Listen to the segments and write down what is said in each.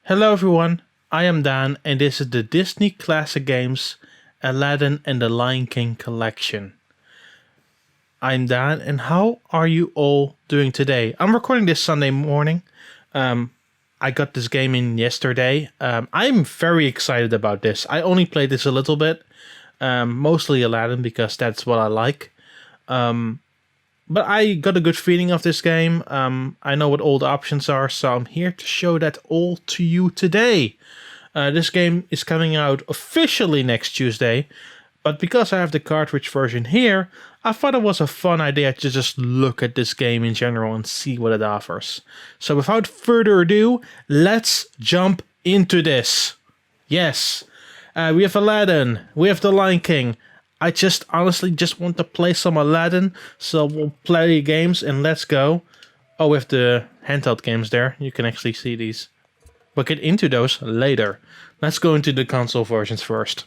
Hello everyone, I am Dan and this is the Disney Classic Games Aladdin and the Lion King collection. I'm Dan and how are you all doing today? I'm recording this Sunday morning. I got this game in yesterday. I'm very excited about this. I only played this a little bit, mostly Aladdin because that's what I like. But I got a good feeling of this game. I know what all the options are, so I'm here to show that all to you today. This game is coming out officially next Tuesday, but because I have the cartridge version here, I thought it was a fun idea to just look at this game in general and see what it offers. So without further ado, let's jump into this. Yes, we have Aladdin, we have the Lion King. I honestly want to play some Aladdin, so we'll play games and let's go. Oh, with the handheld games there, you can actually see these. We'll get into those later. Let's go into the console versions first.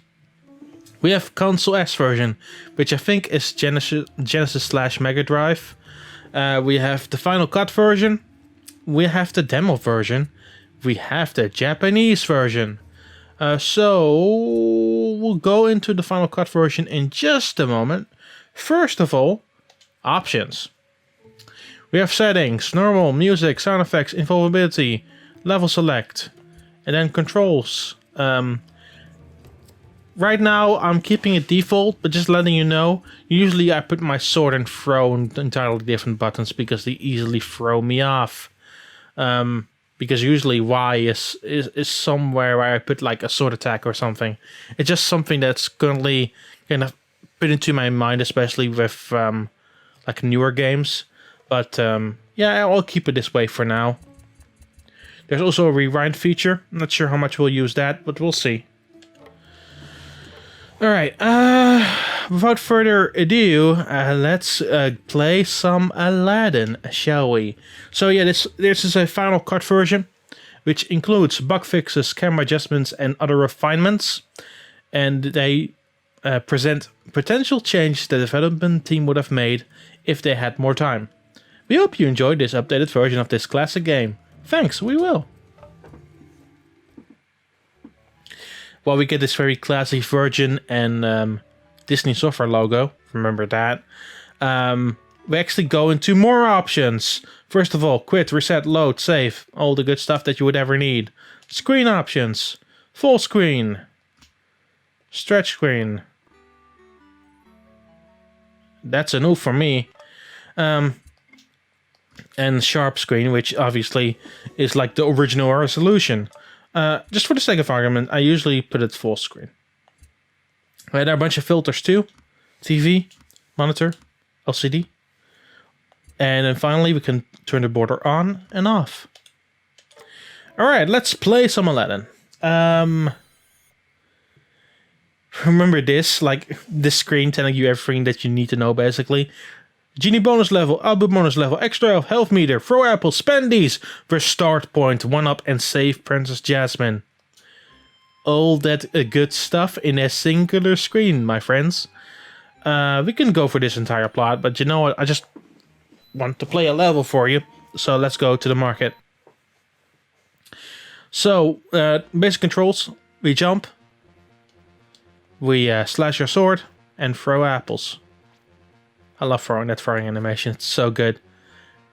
We have console S version, which I think is Genesis / Mega Drive. We have the Final Cut version. We have the demo version. We have the Japanese version. So we'll go into the Final Cut version in just a moment. First of all, options. We have settings, normal, music, sound effects, invulnerability, level select, and then controls. Right now I'm keeping it default, but just letting you know, usually I put my sword and throw in entirely different buttons because they easily throw me off. Because usually Y is somewhere where I put like a sword attack or something. It's just something that's currently kind of put into my mind, especially with like newer games. But yeah, I'll keep it this way for now. There's also a rewind feature. I'm not sure how much we'll use that, but we'll see. Alright, without further ado, let's play some Aladdin, shall we? So yeah, this is a Final Cut version, which includes bug fixes, camera adjustments, and other refinements. And they present potential changes the development team would have made if they had more time. We hope you enjoyed this updated version of this classic game. Thanks, we will. Well, we get this very classy version and Disney software logo. Remember that. We actually go into more options. First of all, quit, reset, load, save. All the good stuff that you would ever need. Screen options. Full screen. Stretch screen. That's a no for me. And sharp screen, which obviously is like the original resolution. Just for the sake of argument, I usually put it full screen. There are a bunch of filters too. TV, monitor, LCD. And then finally we can turn the border on and off. Alright, let's play some Aladdin. Remember this, like this screen telling you everything that you need to know basically. Genie bonus level, Abu bonus level, extra health meter, throw apples, spend these, restart point, 1-up and save Princess Jasmine. All that good stuff in a singular screen, my friends. We can go for this entire plot, but you know what, I just want to play a level for you, so let's go to the market. So, basic controls, we jump, we slash your sword, and throw apples. I love throwing animation, it's so good.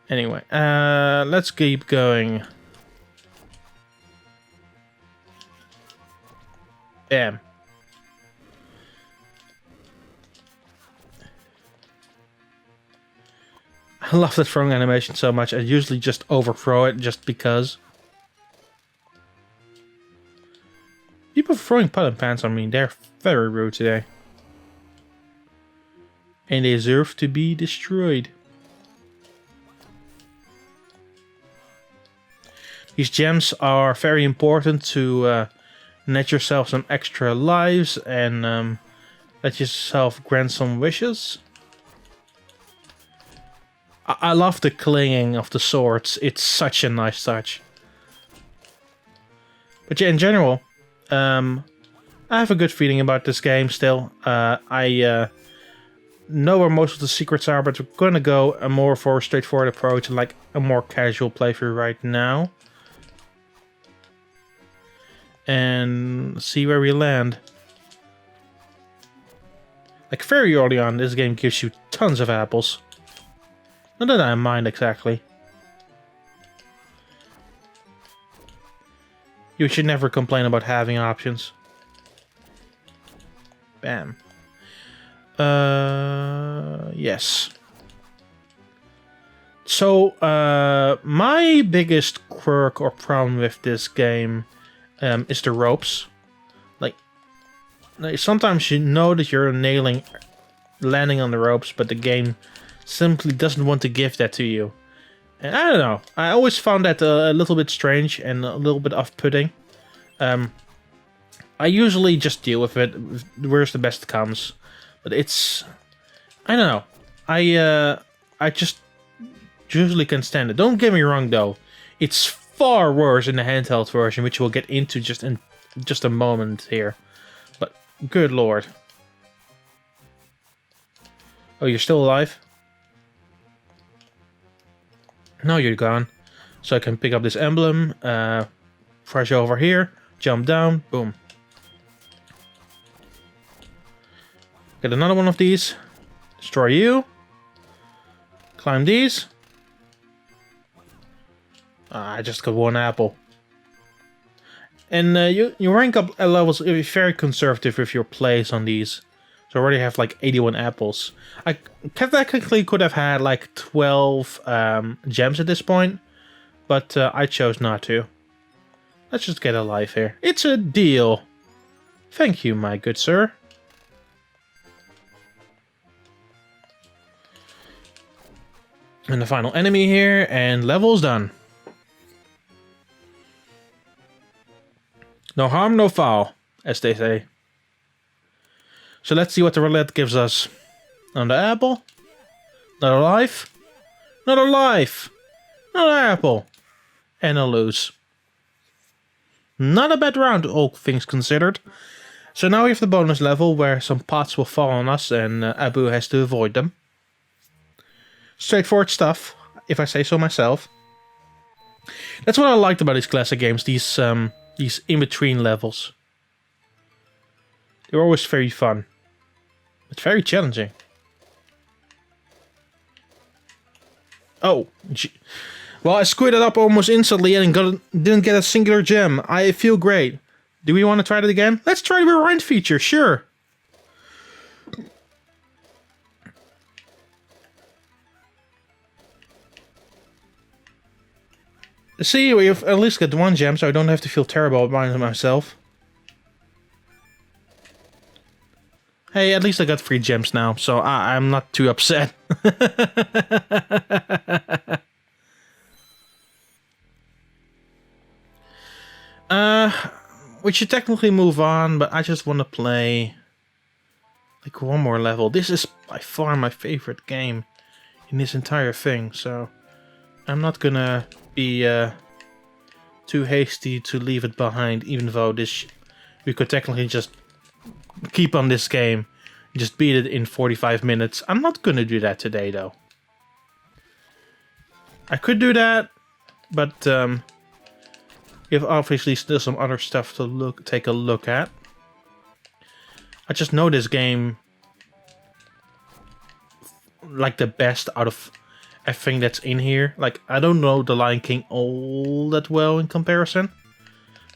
Anyway, let's keep going. Bam. I love that throwing animation so much, I usually just overthrow it just because. People throwing pot and pans on me, they're very rude today. And they deserve to be destroyed. These gems are very important to net yourself some extra lives and let yourself grant some wishes. I love the clinging of the swords. It's such a nice touch. But yeah, in general, I have a good feeling about this game still. I know where most of the secrets are, but we're gonna go a more straightforward approach and like a more casual playthrough right now. and see where we land. Like very early on, this game gives you tons of apples. Not that I mind exactly. You should never complain about having options. Bam. Yes. So, my biggest quirk or problem with this game is the ropes. Like, sometimes you know that you're landing on the ropes, but the game simply doesn't want to give that to you. And I don't know. I always found that a little bit strange and a little bit off-putting. I usually just deal with it. Where's the best comes. But it's... I don't know. I just usually can stand it. Don't get me wrong, though. It's far worse in the handheld version, which we'll get into in just a moment here. But good lord. Oh, you're still alive? No, you're gone. So I can pick up this emblem, press over here, jump down, boom. Get another one of these. Destroy you. Climb these. I just got one apple. And you rank up levels if you're very conservative with your plays on these. So I already have like 81 apples. I technically could have had like 12 gems at this point, but I chose not to. Let's just get a life here. It's a deal. Thank you, my good sir. And the final enemy here, and level's done. No harm, no foul, as they say. So let's see what the roulette gives us. Another apple. Another life. Another life. Another apple. And a lose. Not a bad round, all things considered. So now we have the bonus level where some pots will fall on us and Abu has to avoid them. Straightforward stuff, if I say so myself. That's what I liked about these classic games, these in-between levels. They were always very fun. It's very challenging. Oh, well, I screwed it up almost instantly and didn't get a singular gem. I feel great. Do we want to try it again? Let's try the rewind feature, sure. See, we've at least got one gem, so I don't have to feel terrible about myself. Hey, at least I got 3 gems now, so I'm not too upset. We should technically move on, but I just want to play like one more level. This is by far my favorite game in this entire thing, so I'm not gonna be too hasty to leave it behind, even though we could technically just keep on this game, just beat it in 45 minutes. I'm not gonna do that today, though. I could do that, but we have obviously still some other stuff to take a look at. I just know this game like the best out of everything that's in here. Like, I don't know The Lion King all that well in comparison.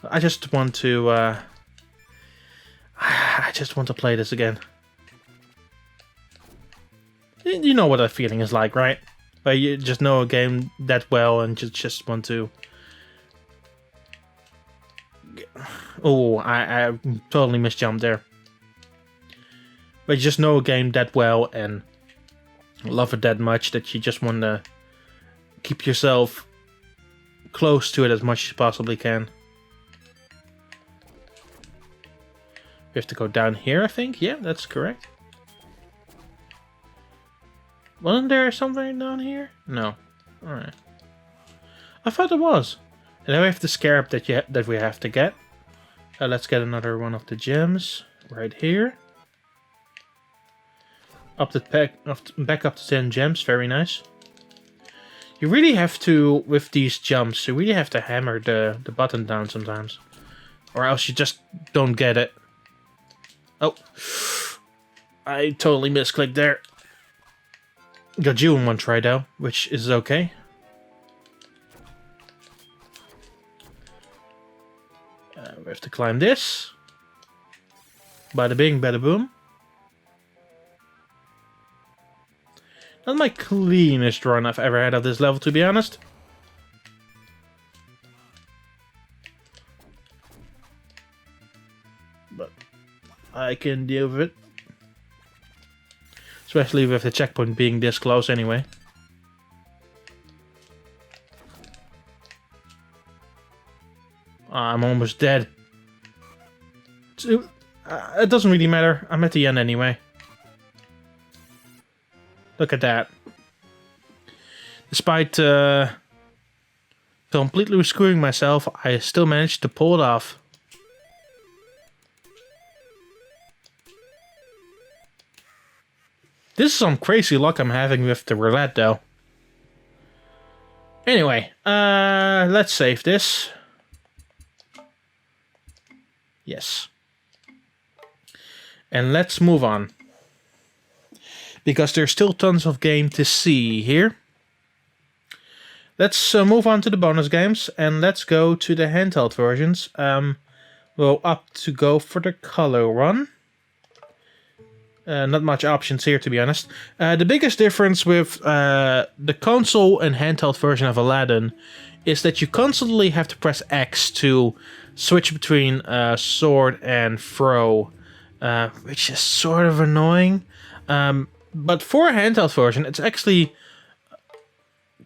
I just want to play this again. You know what that feeling is like, right? Where you just know a game that well and just want to... Oh, I totally misjumped there. But you just know a game that well and love it that much that you just want to keep yourself close to it as much as you possibly can. We have to go down here, I think. Yeah, that's correct. Wasn't there something down here? No. Alright. I thought there was. And then we have the scarab that we have to get. Let's get another one of the gems right here. Back up to 10 gems, very nice. You really have to, with these jumps, you really have to hammer the button down sometimes. Or else you just don't get it. Oh. I totally misclicked there. Got you in one try though, which is okay. We have to climb this. Bada bing, bada boom. Not my cleanest run I've ever had of this level, to be honest. But I can deal with it. Especially with the checkpoint being this close anyway. I'm almost dead. It doesn't really matter. I'm at the end anyway. Look at that. Despite completely screwing myself, I still managed to pull it off. This is some crazy luck I'm having with the roulette though. Anyway, let's save this. Yes. And let's move on. Because there's still tons of game to see here. Let's move on to the bonus games. And let's go to the handheld versions. We'll opt to go for the color one. Not much options here, to be honest. The biggest difference with the console and handheld version of Aladdin is that you constantly have to press X to switch between sword and throw, which is sort of annoying. But for a handheld version, it's actually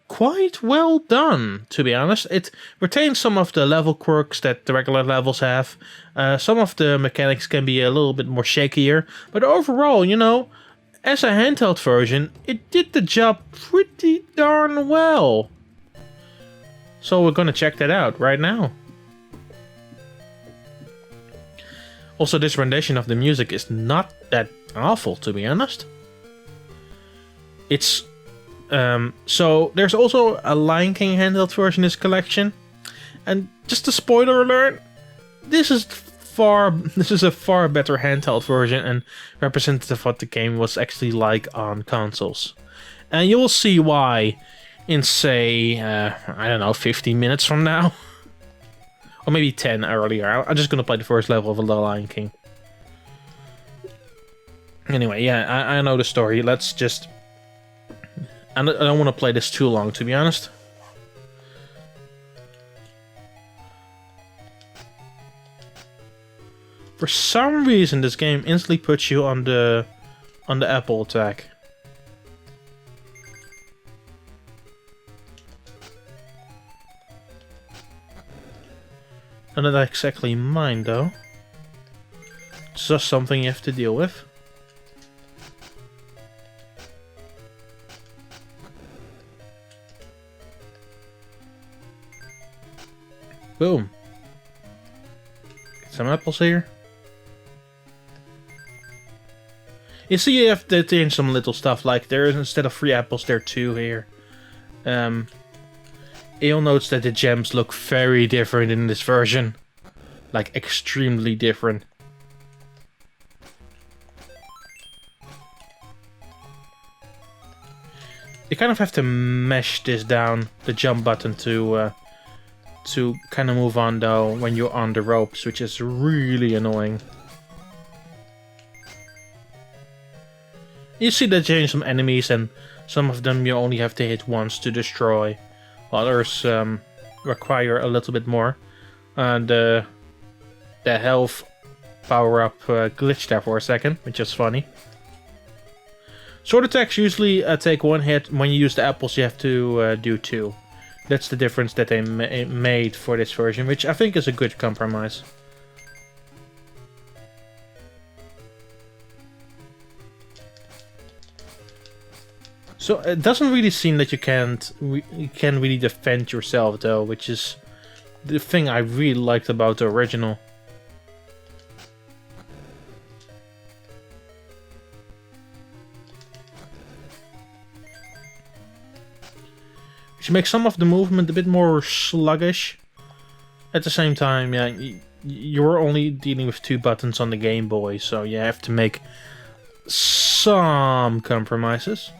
quite well done, to be honest. It retains some of the level quirks that the regular levels have. Some of the mechanics can be a little bit more shakier, but overall, you know, as a handheld version, it did the job pretty darn well. So we're gonna check that out right now. Also, this rendition of the music is not that awful, to be honest. It's so there's also a Lion King handheld version in this collection, and just a spoiler alert: this is a far better handheld version and representative of what the game was actually like on consoles. And you will see why in, say, I don't know, 15 minutes from now. Or maybe 10 earlier. I'm just gonna play the first level of The Lion King. Anyway, yeah, I know the story. Let's just... I don't want to play this too long, to be honest. For some reason, this game instantly puts you on the apple attack. Not exactly mine, though. It's just something you have to deal with. Boom. Get some apples here. You see, you have to change some little stuff, like there is, instead of 3 apples, there are 2 here. You'll notice that the gems look very different in this version. Like, extremely different. You kind of have to mesh this down, the jump button, to kind of move on, though, when you're on the ropes, which is really annoying. You see they change some enemies, and some of them you only have to hit once to destroy. Others require a little bit more. And the health power-up glitched there for a second, which is funny. Sword attacks usually take 1 hit. When you use the apples, you have to do 2. That's the difference that they made for this version, which I think is a good compromise. So it doesn't really seem that you can really defend yourself, though, which is the thing I really liked about the original. Which makes some of the movement a bit more sluggish. At the same time, yeah, you're only dealing with 2 buttons on the Game Boy, so you have to make some compromises.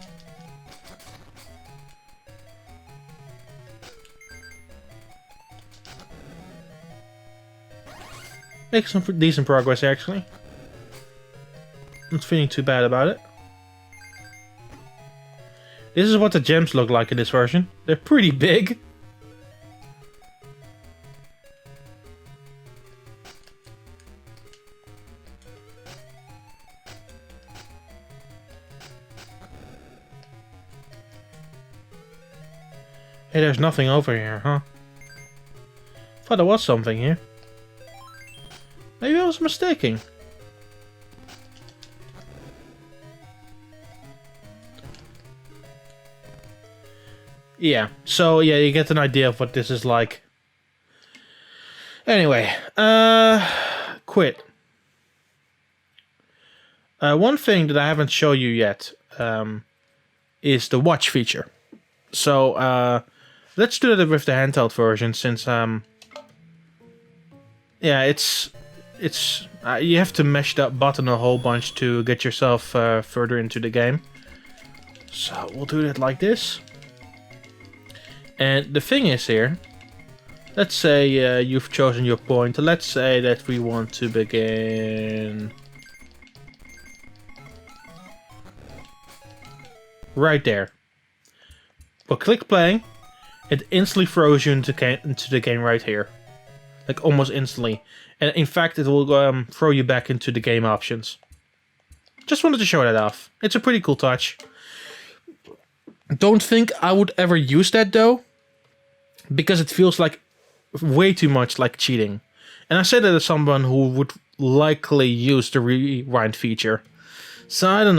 Make some decent progress, actually. Not feeling too bad about it. This is what the gems look like in this version. They're pretty big. Hey, there's nothing over here, huh? Thought there was something here. Maybe I was mistaken. Yeah, so yeah, you get an idea of what this is like. Anyway, quit. One thing that I haven't shown you yet is the watch feature. So let's do that with the handheld version, since yeah, it's you have to mesh that button a whole bunch to get yourself further into the game. So we'll do it like this. And the thing is here, let's say you've chosen your point. Let's say that we want to begin right there. Well, click playing, it instantly throws you into the game right here. Like almost instantly. And in fact, it will throw you back into the game options. Just wanted to show that off. It's a pretty cool touch. Don't think I would ever use that though, because it feels like way too much like cheating. And I say that as someone who would likely use the rewind feature. So I don't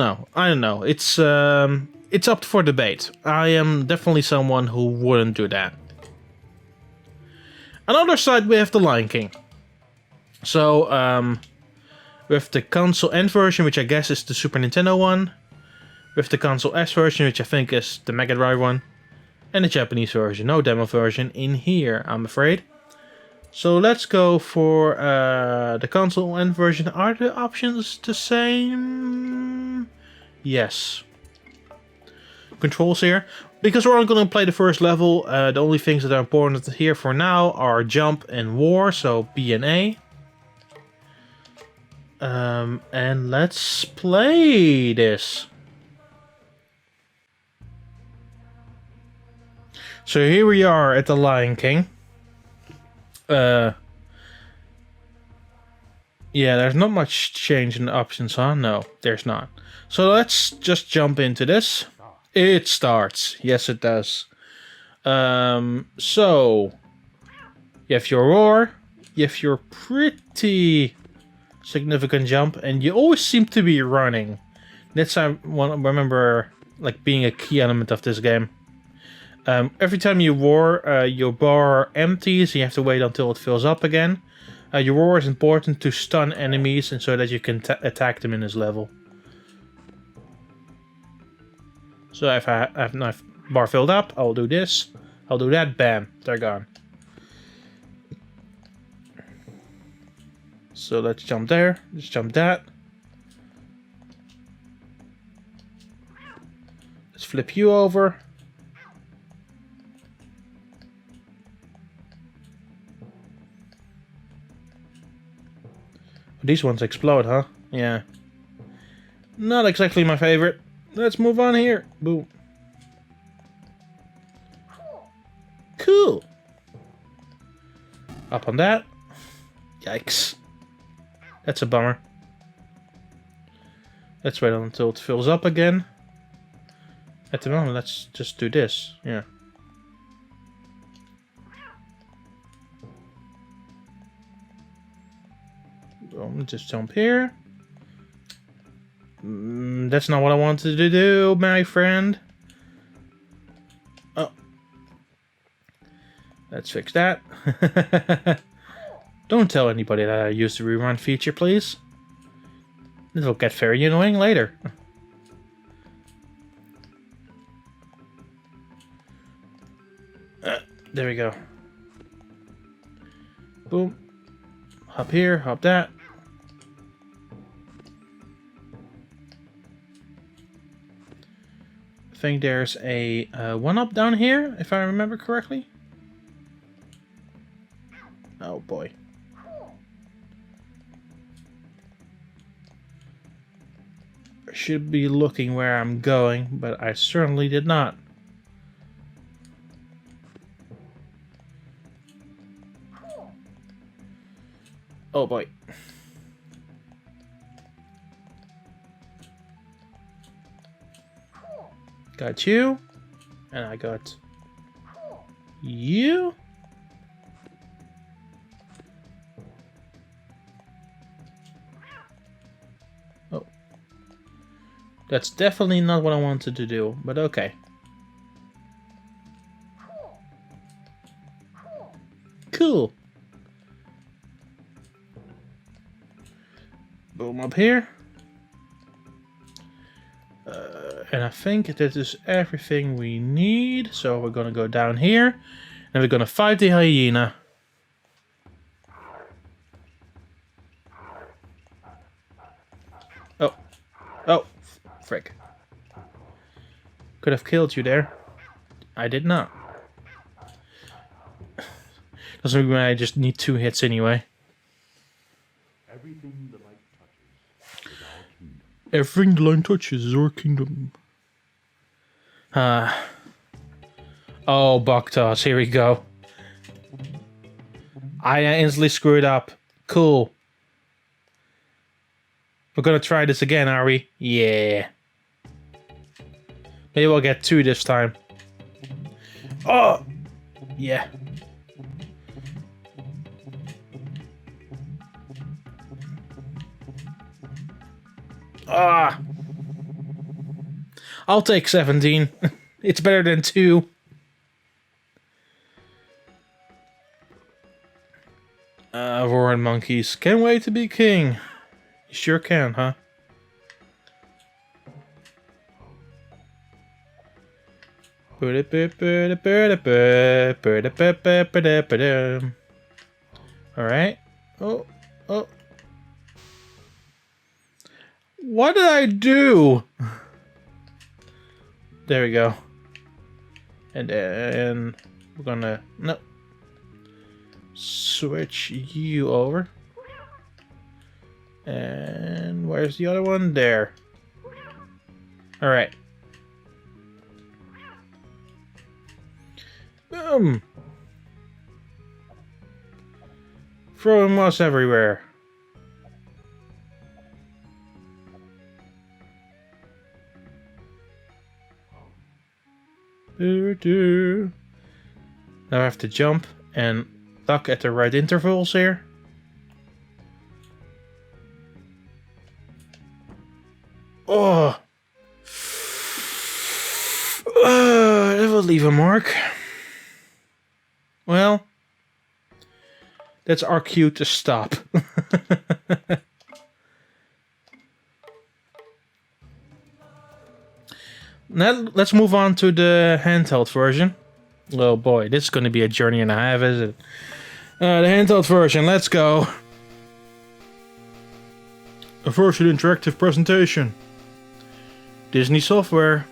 know. It's up for debate. I am definitely someone who wouldn't do that. On the other side, we have the Lion King. So with the console N version, which I guess is the Super Nintendo one, with the console S version, which I think is the Mega Drive one, and the Japanese version. No demo version in here, I'm afraid. So let's go for the console N version. Are the options the same? Yes. Controls here. Because we're only going to play the first level, the only things that are important here for now are jump and war, so B and A. And let's play this. So here we are at the Lion King. Yeah, there's not much change in the options, huh? No, there's not. So let's just jump into this. It starts. Yes, it does. So you have your roar, you have your pretty significant jump, and you always seem to be running. That's I remember like being a key element of this game. Every time you roar, your bar empties, you have to wait until it fills up again. Your roar is important to stun enemies and so that you can attack them in this level. So if I have my bar filled up, I'll do this. I'll do that, bam, they're gone. So let's jump there, let's jump that. Let's flip you over. These ones explode, huh? Yeah. Not exactly my favorite. Let's move on here. Boom. Cool. Up on that. Yikes. That's a bummer. Let's wait until it fills up again. At the moment, let's just do this. Yeah. Just jump here. That's not what I wanted to do, my friend. Oh. Let's fix that. Don't tell anybody that I used the rerun feature, please. It'll get very annoying later. There we go. Boom. Hop here, hop that. I think there's a one-up down here, if I remember correctly. Oh boy. I should be looking where I'm going, but I certainly did not. Oh boy. Got you. And I got you. Oh. That's definitely not what I wanted to do, but okay. Cool. Boom up here. And I think that is everything we need. So we're gonna go down here. And we're gonna fight the hyena. Oh. Oh. Frick. Could have killed you there. I did not. Doesn't mean I just need 2 hits anyway. Everything the light touches is our kingdom. Everything the light touches is our kingdom. Oh, Boktos, here we go. I instantly screwed up. Cool. We're gonna try this again, are we? Yeah. Maybe we'll get 2 this time. Oh! Yeah. Ah! I'll take 17. It's better than 2. Roaring monkeys. Can't wait to be king. You sure can, huh? Alright. Oh. Oh. What did I do? There we go. And then we're gonna switch you over. And where's the other one? There. Alright. Boom! Throwing moss everywhere. Now I have to jump and duck at the right intervals here. Oh! That will leave a mark. Well, that's our cue to stop. Now let's move on to the handheld version. Oh boy, this is going to be a journey and a half, is it? The handheld version, let's go. A virtual interactive presentation. Disney software.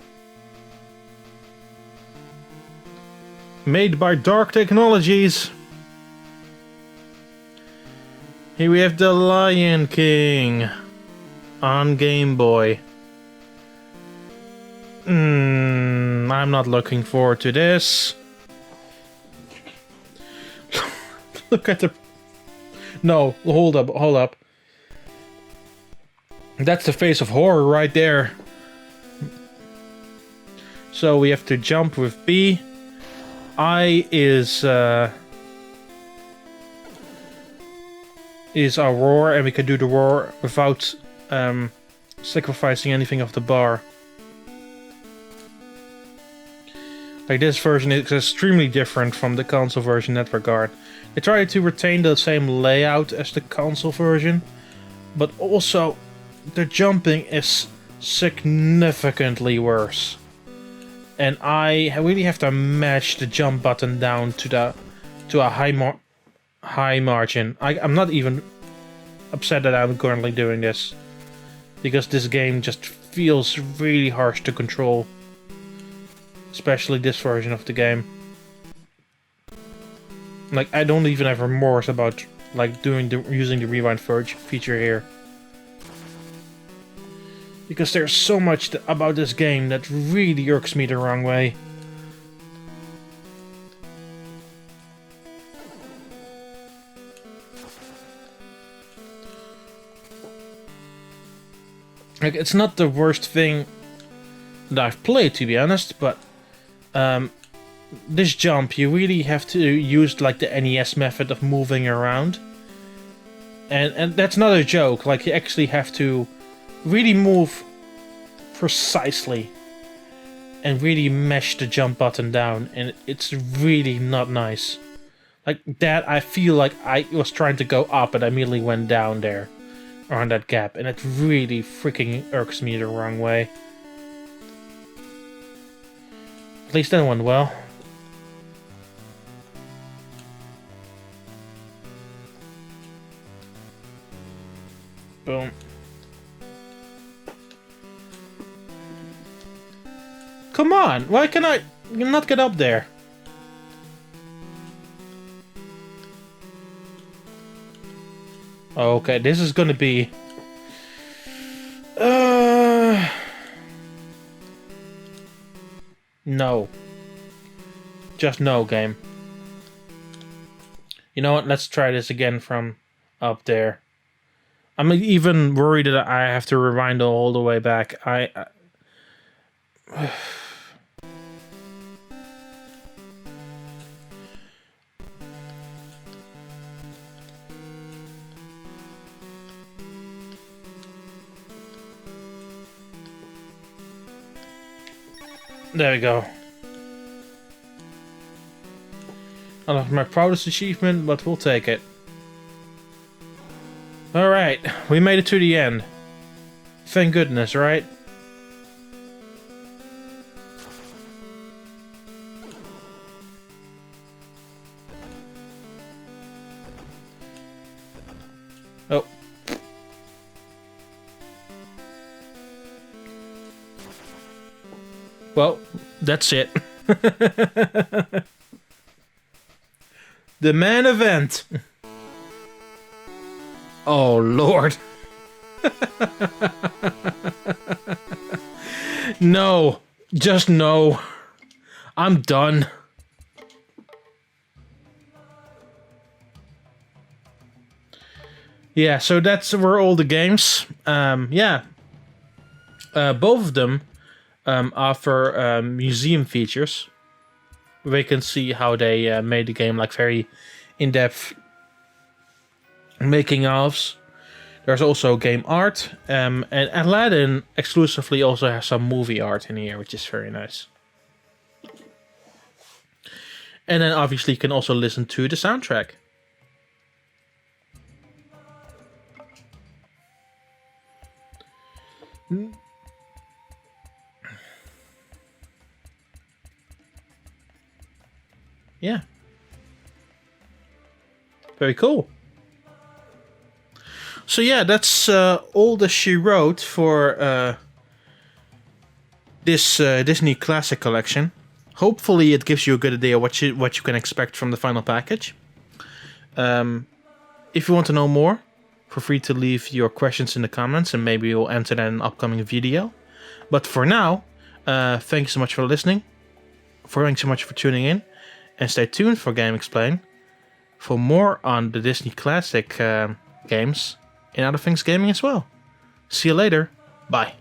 Made by Dark Technologies. Here we have the Lion King on Game Boy. I'm not looking forward to this. Look at the... No, hold up. That's the face of horror right there. So we have to jump with B. I is our roar, and we can do the roar without sacrificing anything of the bar. Like, this version is extremely different from the console version in that regard. They try to retain the same layout as the console version, but also the jumping is significantly worse. And I really have to match the jump button down to a high margin. I'm not even upset that I'm currently doing this. Because this game just feels really harsh to control. Especially this version of the game. Like, I don't even have remorse about like using the rewind feature here. Because there's so much about this game that really irks me the wrong way. Like, it's not the worst thing that I've played, to be honest, but this jump, you really have to use like the NES method of moving around. And that's not a joke, like you actually have to really move precisely and really mesh the jump button down, and it's really not nice. Like that, I feel like I was trying to go up and I immediately went down there. On that gap, and it really freaking irks me the wrong way. At least that went well. Boom. Come on! Why can I not get up there? Okay, this is gonna be... No. Just no, game. You know what, let's try this again from up there. I'm even worried that I have to rewind all the way back. There we go. Not my proudest achievement, but we'll take it. Alright, we made it to the end. Thank goodness, right? Oh. Well, that's it. The main event. Oh, Lord. No. Just no. I'm done. Yeah, so that's were all the games. Yeah. Both of them offer museum features. We can see how they made the game like very in-depth making ofs. There's also game art, and Aladdin exclusively also has some movie art in here, which is very nice. And then obviously you can also listen to the soundtrack. Yeah. Very cool. So yeah, that's all that she wrote for this Disney Classic Collection. Hopefully it gives you a good idea what you can expect from the final package. If you want to know more, feel free to leave your questions in the comments and maybe we'll answer that in an upcoming video. But for now, thank you so much for listening. Thanks so much for tuning in. And stay tuned for Game Explain for more on the Disney Classic games and other things gaming as well. See you later. Bye.